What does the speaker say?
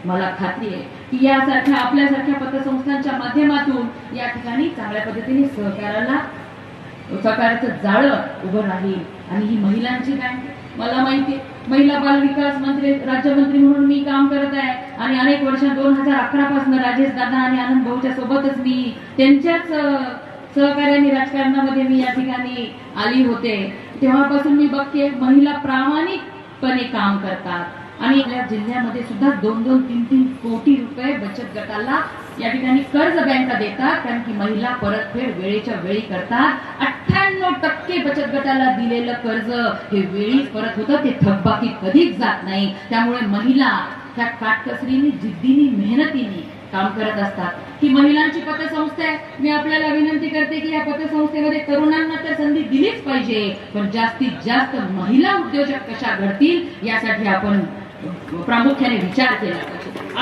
मला खात्री आहे की यासारख्या आपल्यासारख्या पतसंस्थांच्या माध्यमातून या ठिकाणी चांगल्या पद्धतीने सहकार्याचं जाळं उभं राहील। आणि ही महिलांची बँक मला माहिती आहे, महिला बाल विकास मंत्री राज्यमंत्री म्हणून मी काम करत आहे आणि अनेक वर्ष 2011 पासून राजेश दादा आणि आनंद भाऊच्या सोबतच मी त्यांच्याच सहकार्याने राजकारणामध्ये मी या ठिकाणी आली होते। तेव्हापासून मी बघते महिला प्रामाणिकपणे काम करतात आणि आपल्या जिल्ह्यामध्ये सुद्धा 2-2, 3-3 कोटी रुपये बचत गटाला या ठिकाणी कर्ज बँका देतात, कारण की महिला परतफेड वेळेच्या वेळी करतात। 98% बचत गटाला दिलेलं कर्ज हे वेळीच परत होतं, ते थकबाकी कधीच जात नाही। त्यामुळे महिला त्या काटकसरीने, जिद्दीने, मेहनतीने काम करत असतात। ही महिलांची पतसंस्था आहे। मी आपल्याला विनंती करते की या पतसंस्थेमध्ये तरुणांना तर संधी दिलीच पाहिजे, पण जास्तीत जास्त महिला उद्योजक कशा घडतील यासाठी आपण प्रामुख्याने विचार केला पाहिजे।